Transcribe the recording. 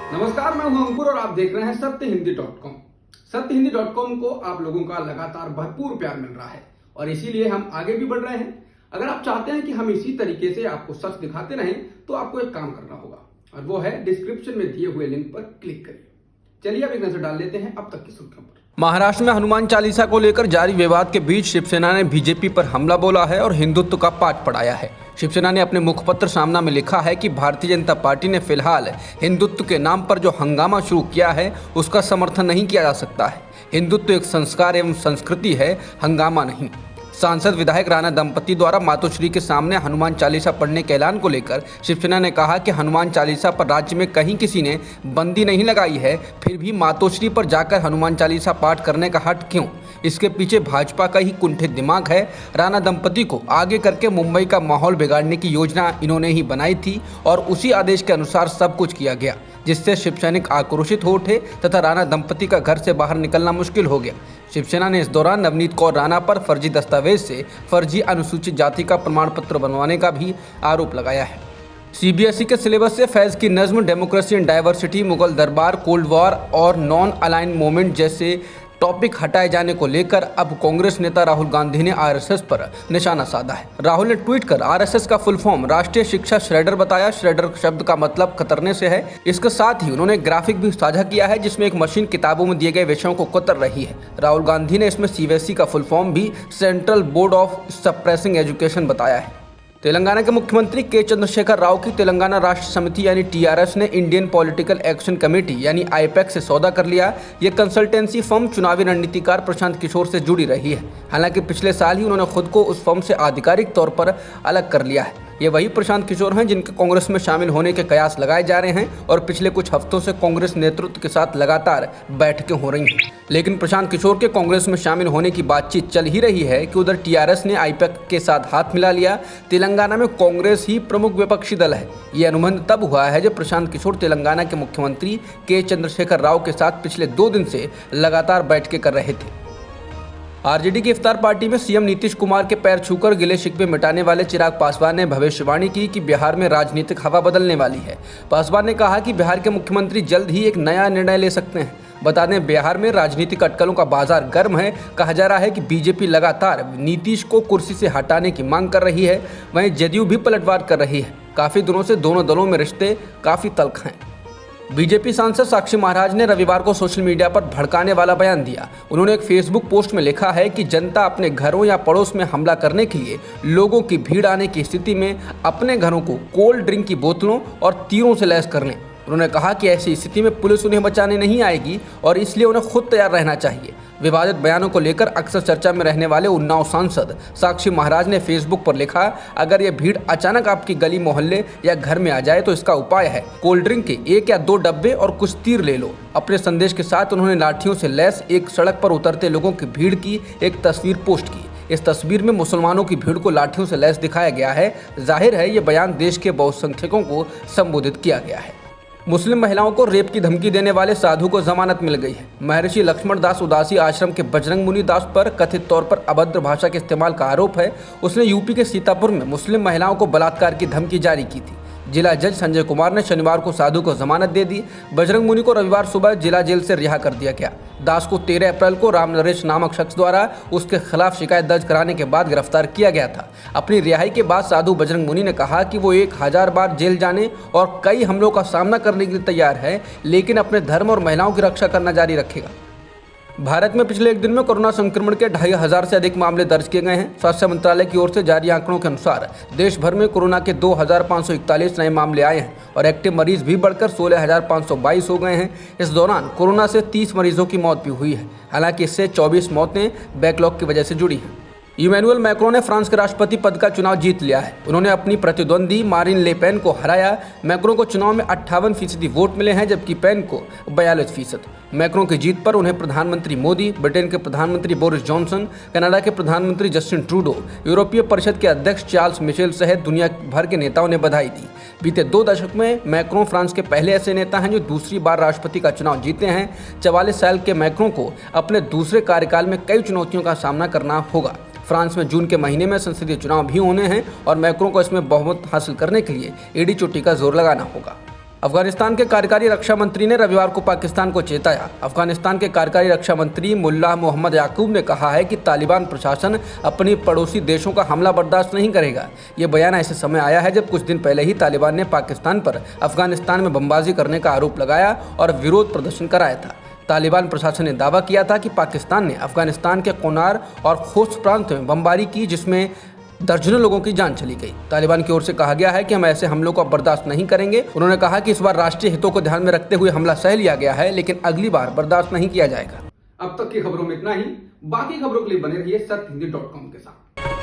नमस्कार, मैं हूं अंकुर और आप देख रहे हैं सत्यहिंदी.com। सत्यहिंदी.com को आप लोगों का लगातार भरपूर प्यार मिल रहा है और इसीलिए हम आगे भी बढ़ रहे हैं। अगर आप चाहते हैं कि हम इसी तरीके से आपको सच दिखाते रहें तो आपको एक काम करना होगा और वो है डिस्क्रिप्शन में दिए हुए लिंक पर क्लिक करिए। चलिए अब एक नजर डाल लेते हैं अब तक की सुर्खियों पर। महाराष्ट्र में हनुमान चालीसा को लेकर जारी विवाद के बीच शिवसेना ने बीजेपी पर हमला बोला है और हिंदुत्व का पाठ पढ़ाया है। शिवसेना ने अपने मुखपत्र सामना में लिखा है कि भारतीय जनता पार्टी ने फिलहाल हिंदुत्व के नाम पर जो हंगामा शुरू किया है उसका समर्थन नहीं किया जा सकता है। हिंदुत्व एक संस्कार एवं संस्कृति है, हंगामा नहीं। सांसद विधायक राणा दंपति द्वारा मातोश्री के सामने हनुमान चालीसा पढ़ने के ऐलान को लेकर शिवसेना ने कहा कि हनुमान चालीसा पर राज्य में कहीं किसी ने बंदी नहीं लगाई है, फिर भी मातोश्री पर जाकर हनुमान चालीसा पाठ करने का हट क्यों? इसके पीछे भाजपा का ही कुंठित दिमाग है। राणा दंपति को आगे करके मुंबई का माहौल बिगाड़ने की योजना इन्होंने ही बनाई थी और उसी आदेश के अनुसार सब कुछ किया गया, जिससे शिवसैनिक आक्रोशित हो उठे तथा राणा दंपति का घर से बाहर निकलना मुश्किल हो गया। शिवसेना ने इस दौरान नवनीत कौर राणा पर फर्जी दस्तावेज से फर्जी अनुसूचित जाति का प्रमाण पत्र बनवाने का भी आरोप लगाया है। सीबीएसई के सिलेबस से फैज़ की नज्म, डेमोक्रेसी एंड डाइवर्सिटी, मुगल दरबार, कोल्ड वॉर और नॉन अलाइन मूवमेंट जैसे टॉपिक हटाए जाने को लेकर अब कांग्रेस नेता राहुल गांधी ने आरएसएस पर निशाना साधा है। राहुल ने ट्वीट कर आरएसएस का फुल फॉर्म राष्ट्रीय शिक्षा श्रेडर बताया। श्रेडर शब्द का मतलब कतरने से है। इसके साथ ही उन्होंने ग्राफिक भी साझा किया है जिसमें एक मशीन किताबों में दिए गए विषयों को कतर रही है। राहुल गांधी ने इसमें सीबीएसई का फुल फॉर्म भी central board of suppressing education बताया है। तेलंगाना के मुख्यमंत्री के चंद्रशेखर राव की तेलंगाना राष्ट्र समिति यानी टीआरएस ने इंडियन पॉलिटिकल एक्शन कमेटी यानी आईपैक से सौदा कर लिया। ये कंसल्टेंसी फर्म चुनावी रणनीतिकार प्रशांत किशोर से जुड़ी रही है। हालांकि पिछले साल ही उन्होंने खुद को उस फर्म से आधिकारिक तौर पर अलग कर लिया है। ये वही प्रशांत किशोर हैं जिनके कांग्रेस में शामिल होने के कयास लगाए जा रहे हैं और पिछले कुछ हफ्तों से कांग्रेस नेतृत्व के साथ लगातार बैठकें हो रही हैं। लेकिन प्रशांत किशोर के कांग्रेस में शामिल होने की बातचीत चल ही रही है कि उधर टीआरएस ने आईपैक के साथ हाथ मिला लिया। तेलंगाना में कांग्रेस ही प्रमुख विपक्षी दल है। ये अनुबंध तब हुआ है जब प्रशांत किशोर तेलंगाना के मुख्यमंत्री के चंद्रशेखर राव के साथ पिछले 2 दिन से लगातार बैठकें कर रहे थे। आरजेडी की इफ्तार पार्टी में सीएम नीतीश कुमार के पैर छूकर गिले शिकवे मिटाने वाले चिराग पासवान ने भविष्यवाणी की कि बिहार में राजनीतिक हवा बदलने वाली है। पासवान ने कहा कि बिहार के मुख्यमंत्री जल्द ही एक नया निर्णय ले सकते हैं। बता दें, बिहार में राजनीतिक अटकलों का बाजार गर्म है। कहा जा रहा है कि बीजेपी लगातार नीतीश को कुर्सी से हटाने की मांग कर रही है, वहीं जदयू भी पलटवार कर रही है। काफी दिनों से दोनों दलों में रिश्ते काफी तल्ख हैं। बीजेपी सांसद साक्षी महाराज ने रविवार को सोशल मीडिया पर भड़काने वाला बयान दिया। उन्होंने एक फेसबुक पोस्ट में लिखा है कि जनता अपने घरों या पड़ोस में हमला करने के लिए लोगों की भीड़ आने की स्थिति में अपने घरों को कोल्ड ड्रिंक की बोतलों और तीरों से लैस कर लें। उन्होंने कहा कि ऐसी स्थिति में पुलिस उन्हें बचाने नहीं आएगी और इसलिए उन्हें खुद तैयार रहना चाहिए। विवादित बयानों को लेकर अक्सर चर्चा में रहने वाले उन्नाव सांसद साक्षी महाराज ने फेसबुक पर लिखा, अगर ये भीड़ अचानक आपकी गली मोहल्ले या घर में आ जाए तो इसका उपाय है कोल्ड ड्रिंक के 1 या 2 डब्बे और कुछ तीर ले लो। अपने संदेश के साथ उन्होंने लाठियों से लैस एक सड़क पर उतरते लोगों की भीड़ की एक तस्वीर पोस्ट की। इस तस्वीर में मुसलमानों की भीड़ को लाठियों से लैस दिखाया गया है। जाहिर है ये बयान देश के बहुसंख्यकों को संबोधित किया गया है। मुस्लिम महिलाओं को रेप की धमकी देने वाले साधु को जमानत मिल गई है। महर्षि लक्ष्मण दास उदासी आश्रम के बजरंग मुनि दास पर कथित तौर पर अभद्र भाषा के इस्तेमाल का आरोप है। उसने यूपी के सीतापुर में मुस्लिम महिलाओं को बलात्कार की धमकी जारी की थी। जिला जज संजय कुमार ने शनिवार को साधु को जमानत दे दी। बजरंग मुनि को रविवार सुबह जिला जेल से रिहा कर दिया गया। दास को 13 अप्रैल को राम नरेश नामक शख्स द्वारा उसके खिलाफ शिकायत दर्ज कराने के बाद गिरफ्तार किया गया था। अपनी रिहाई के बाद साधु बजरंग मुनि ने कहा कि वो 1000 बार जेल जाने और कई हमलों का सामना करने के लिए तैयार है, लेकिन अपने धर्म और महिलाओं की रक्षा करना जारी रखेगा। भारत में पिछले एक दिन में कोरोना संक्रमण के 2500 से अधिक मामले दर्ज किए गए हैं। स्वास्थ्य मंत्रालय की ओर से जारी आंकड़ों के अनुसार देश भर में कोरोना के 2541 नए मामले आए हैं और एक्टिव मरीज भी बढ़कर 16,522 हो गए हैं। इस दौरान कोरोना से 30 मरीजों की मौत भी हुई है। हालांकि इससे 24 मौतें बैकलॉग की वजह से जुड़ी हैं। इमैनुअल मैक्रों ने फ्रांस के राष्ट्रपति पद का चुनाव जीत लिया है। उन्होंने अपनी प्रतिद्वंदी मारिन ले पेन को हराया। मैक्रों को चुनाव में 58% वोट मिले हैं, जबकि पेन को 42%। मैक्रों की जीत पर उन्हें प्रधानमंत्री मोदी, ब्रिटेन के प्रधानमंत्री बोरिस जॉनसन, कनाडा के प्रधानमंत्री जस्टिन ट्रूडो, यूरोपीय परिषद के अध्यक्ष चार्ल्स मिशेल सहित दुनिया भर के नेताओं ने बधाई दी। बीते 2 दशक में मैक्रों फ्रांस के पहले ऐसे नेता हैं जो दूसरी बार राष्ट्रपति का चुनाव जीते हैं। 44 साल के मैक्रों को अपने दूसरे कार्यकाल में कई चुनौतियों का सामना करना होगा। फ्रांस में जून के महीने में संसदीय चुनाव भी होने हैं और मैक्रों को इसमें बहुमत हासिल करने के लिए एड़ी चोटी का जोर लगाना होगा। अफगानिस्तान के कार्यकारी रक्षा मंत्री ने रविवार को पाकिस्तान को चेताया। अफगानिस्तान के कार्यकारी रक्षा मंत्री मुल्लाह मोहम्मद याकूब ने कहा है कि तालिबान प्रशासन अपनी पड़ोसी देशों का हमला बर्दाश्त नहीं करेगा। ये बयान ऐसे समय आया है जब कुछ दिन पहले ही तालिबान ने पाकिस्तान पर अफगानिस्तान में बमबाजी करने का आरोप लगाया और विरोध प्रदर्शन कराया था। तालिबान प्रशासन ने दावा किया था कि पाकिस्तान ने अफगानिस्तान के कोनार और खोस्त प्रांत में बमबारी की, जिसमें दर्जनों लोगों की जान चली गई। तालिबान की ओर से कहा गया है कि हम ऐसे हमलों को बर्दाश्त नहीं करेंगे। उन्होंने कहा कि इस बार राष्ट्रीय हितों को ध्यान में रखते हुए हमला सह लिया गया है, लेकिन अगली बार बर्दाश्त नहीं किया जाएगा। अब तक की खबरों में इतना ही। बाकी खबरों के लिए बने रहिए सत्यहिंदी.com के साथ।